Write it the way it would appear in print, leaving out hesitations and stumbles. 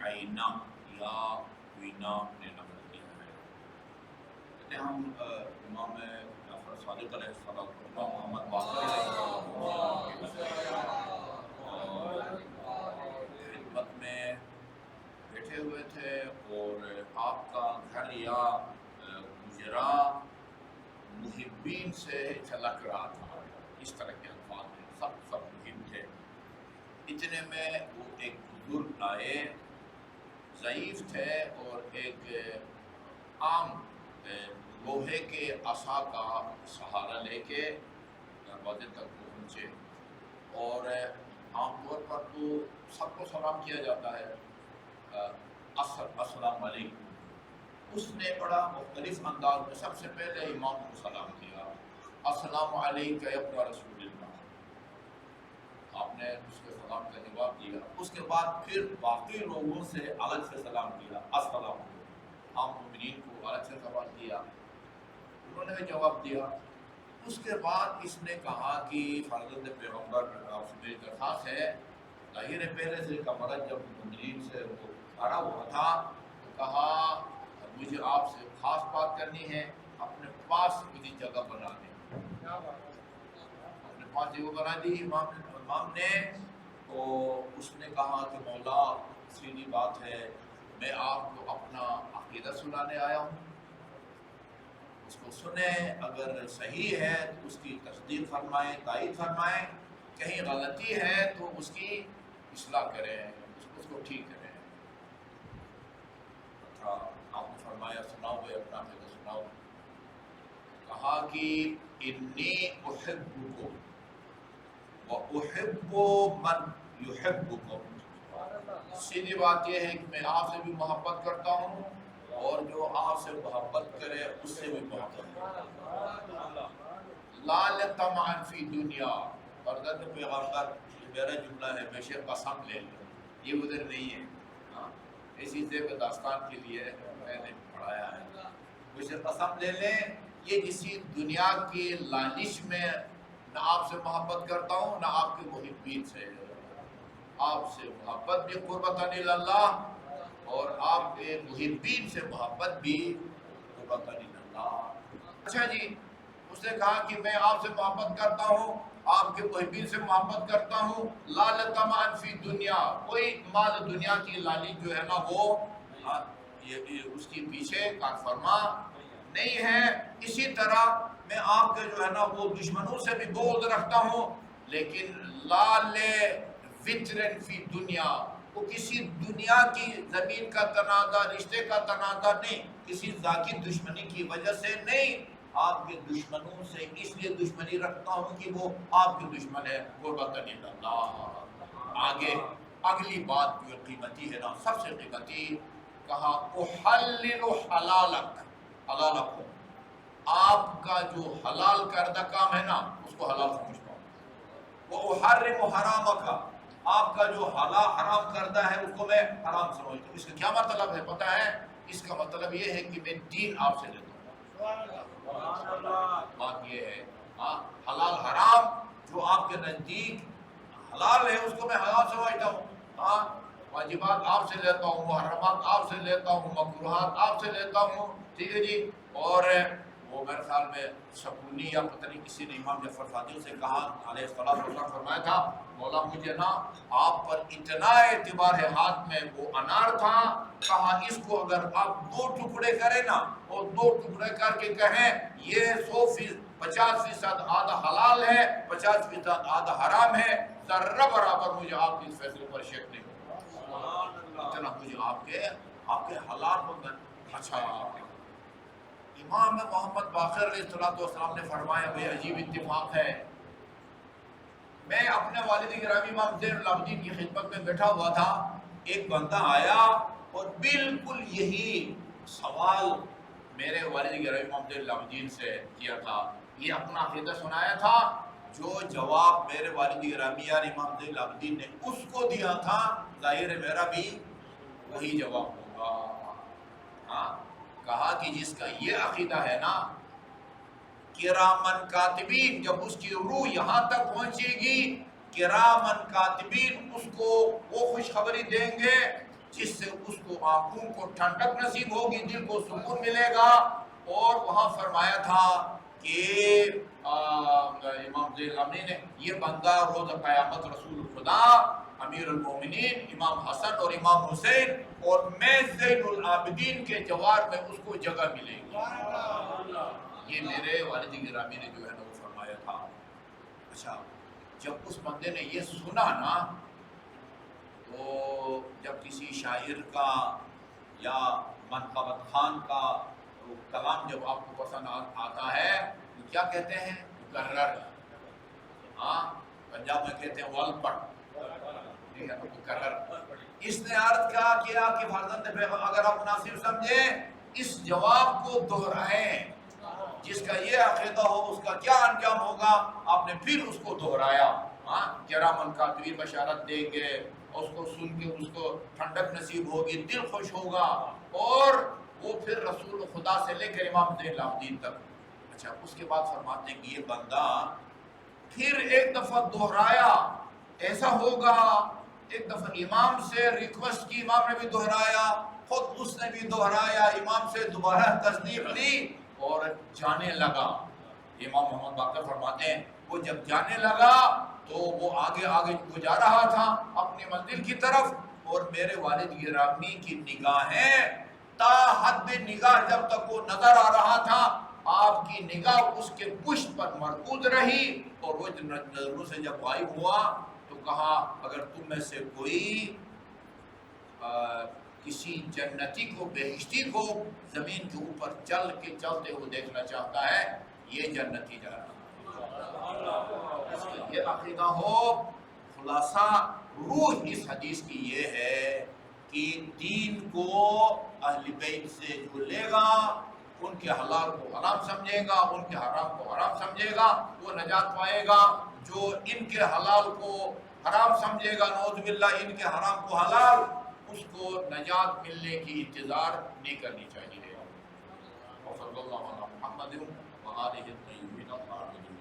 عینا یا وینا نے نقل کیا ہے. کہتے ہیں ہم امام جعفر صادق علیہ السلام امام محمد باقر علیہ السلام اور خدمت میں بیٹھے ہوئے تھے اور آپ کا گھر یا گجرا محبین سے چھلک رہا تھا. اس طرح کے الفاظ ہیں، سب محب تھے. اتنے میں وہ ایک بزرگ آئے، ضعیف تھے اور ایک عام لوہے کے عصا کا سہارا لے کے دروازے تک پہنچے. اور عام طور پر تو سب کو سلام کیا جاتا ہے، السلام علیکم. اس نے بڑا مختلف انداز میں سب سے پہلے امام کو سلام کیا، السلام علیکم یا رسول اللہ. آپ نے اس کے سلام کا جواب دیا. اس کے بعد پھر باقی لوگوں سے الگ سے سلام کیا، السلام علیکم. عام مومنین کو الگ سے سوال کیا، انہوں نے بھی جواب دیا. اس کے بعد اس نے کہا کہ فرزند پیغمبر آپ سے میری درخواست ہے، ظاہر ہے پہلے سے کا مرض جب مومنین سے وہ کھڑا ہوا تھا تو کہا مجھے آپ سے خاص بات کرنی ہے، اپنے پاس مجھے جگہ بنا دیں. اپنے پاس جگہ بنا دی امام نے. تو اس نے کہا کہ مولا سیدھی بات ہے، میں آپ کو اپنا عقیدہ سنانے آیا ہوں، اس کو سنیں، اگر صحیح ہے تو اس کی تصدیق فرمائیں، تائید فرمائیں، کہیں غلطی ہے تو اس کی اصلاح کریں، اس کو ٹھیک کریں. اچھا آپ نے فرمایا سناؤ بھائی اپنا عقیدہ سناؤ. کہا کہ انی احبکم وَأُحِبُّ مَنْ يُحِبُّكُمْ. سیدھی بات یہ ہے کہ میں آپ سے بھی محبت کرتا ہوں اور جو آپ سے محبت کرے اس سے بھی محبت کرتا ہوں. لا لطمعا فی دنیا. فرزند پیغمبر یہ میرا جملہ ہے، بے شک قسم لے لیں، یہ ادھر نہیں ہے. اسی زیب داستان کے لیے میں نے پڑھایا ہے. بے شک قسم لے لیں، یہ کسی دنیا کی لالچ میں نہ آپ سے محبت کرتا ہوں نہ آپ کے محبین سے. آپ سے محبت بھی قربتاً اللہ اور آپ کے محبین سے محبت بھی قربتاً اللہ. اچھا جی، اس نے کہا کہ میں آپ سے محبت کرتا ہوں، آپ کے محبین سے محبت کرتا ہوں. لا لطمعا فی دنیا، کوئی مال دنیا کی لالچ جو ہے نا وہ اس کی پیچھے کار فرما نہیں ہے. اسی طرح میں آپ کے جو ہے نا وہ دشمنوں سے بھی بغض رکھتا ہوں، لیکن لال وطرن فی دنیا، وہ کسی دنیا کی زمین کا تنازع، رشتے کا تنازع نہیں، کسی ذاتی دشمنی کی وجہ سے نہیں. آپ کے دشمنوں سے اس لیے دشمنی رکھتا ہوں کہ وہ آپ کے دشمن ہے. قربتاً اللہ. آگے اگلی بات جو قیمتی ہے نا، سب سے قیمتی، کہا احلل حلالک حلالکم. آپ کا جو حلال کردہ کام ہے نا اس کو حلال سمجھتا ہوں. وہ احرم حرامک، آپ کا جو حرام کردہ ہے اس کو میں حرام سمجھتا ہوں. اس کا کیا مطلب ہے پتہ ہے؟ اس کا مطلب یہ ہے کہ میں دین آپ سے لیتا ہوں. بات یہ ہے حلال حرام جو آپ کے نزدیک حلال ہے اس کو میں حلال سمجھتا ہوں. واجبات آپ سے لیتا ہوں، محرمات آپ سے لیتا ہوں، مکروہات آپ سے لیتا ہوں. ٹھیک ہے جی. اور وہ میرے خیال میں سکونی یا پتہ نہیں کسی نے امام جعفر صادق سے کہا علیہ السلام فرمایا تھا، مولا مجھے نا آپ پر اتنا اعتبار ہے، ہاتھ میں وہ انار تھا، کہا اس کو اگر آپ 2 ٹکڑے کریں نا اور 2 ٹکڑے کر کے کہیں یہ 50% آدھا حلال ہے، 50% آدھا حرام ہے، ذرہ برابر مجھے آپ کے اس فیصلے پر شک نہیں ہوگا. اتنا مجھے آپ کے حلال ہوگا. اچھا امام محمد باقر علیہ السلام نے فرمایا بھئی عجیب اتفاق ہے، میں اپنے والد گرامی امام زین العابدین کی خدمت میں بیٹھا ہوا تھا، ایک بندہ آیا اور بالکل یہی سوال میرے والد گرامی امام زین العابدین سے کیا تھا، یہ اپنا عقیدہ سنایا تھا. جو جواب میرے والد گرامی یار امام زین العابدین نے اس کو دیا تھا، ظاہر ہے میرا بھی وہی جواب ہوگا. کہا کہ جس کا یہ عقیدہ ہے نا، کرامن کاتبین، جب اس کی روح یہاں تک پہنچے گی کرامن کاتبین اس کو وہ خوشخبری دیں گے جس سے اس کو آنکھوں کو ٹھنڈک نصیب ہوگی، دل کو سکون ملے گا۔ اور وہاں فرمایا تھا کہ امام زین العابدین نے یہ بندہ روز قیامت رسول خدا، امیر المومنین امام حسن اور امام حسین اور میں زین العابدین کے جوار میں اس کو جگہ ملے گی۔ یہ میرے والد گرامی نے جو ہے نا وہ فرمایا تھا۔ اچھا، جب اس بندے نے یہ سنا نا، تو جب کسی شاعر کا یا منقبت خان کا کلام جب آپ کو پسند آتا ہے تو کیا کہتے ہیں؟ مکرر۔ ہاں، پنجاب میں کہتے ہیں وال پٹ، ٹھیک ہے، مکرر۔ اس نے عرض کیا کہ فرزند پیغمبر اگر آپ مناسب سمجھیں اس جواب کو دہرائیں، جس کا یہ عقیدہ ہو اس کا کیا انجام ہوگا۔ آپ نے پھر اس کو دہرایا، ہاں، کرامن کاتبین بشارت دیں گے، اس کو سن کے اس کو ٹھنڈک نصیب ہوگی، دل خوش ہوگا، اور وہ پھر رسول خدا سے لے کر امام زین العابدین تک۔ اچھا، اس کے بعد فرماتے ہیں کہ یہ بندہ پھر ایک دفعہ دہرایا، ایسا ہوگا، ایک دفعہ امام سے ریکویسٹ کی، امام نے بھی دہرایا، خود اس نے بھی دہرایا، امام سے دوبارہ تصدیق لی اور جانے لگا۔ امام محمد باقر فرماتے ہیں وہ جب جانے لگا تو وہ آگے وہ جا رہا تھا اپنی منزل کی طرف، اور میرے والد گرامی کی نگاہیں تا حد نگاہ جب تک وہ نظر آ رہا تھا، آپ کی نگاہ اس کے پشت پر مرکوز رہی، اور وہ نظروں سے جب غائب ہوا تو کہا اگر تم میں سے کوئی کسی جنتی کو، بہشتی کو زمین کے اوپر چلتے ہوئے دیکھنا چاہتا ہے، یہ جنتی جا رہا ہے۔ اس کا یہ عقیدہ ہو، خلاصہ روح اس حدیث کی یہ ہے کہ دین کو اہل بیت سے جو لے گا، ان کے حلال کو حرام سمجھے گا، ان کے حرام کو حرام سمجھے گا، وہ نجات پائے گا۔ جو ان کے حلال کو حرام سمجھے گا، نعوذ باللہ ان کے حرام کو حلال، اس کو نجات ملنے کی انتظار نہیں کرنی چاہیے۔ وصلی اللہ علی محمد وآلہ الطیبین الطاہرین۔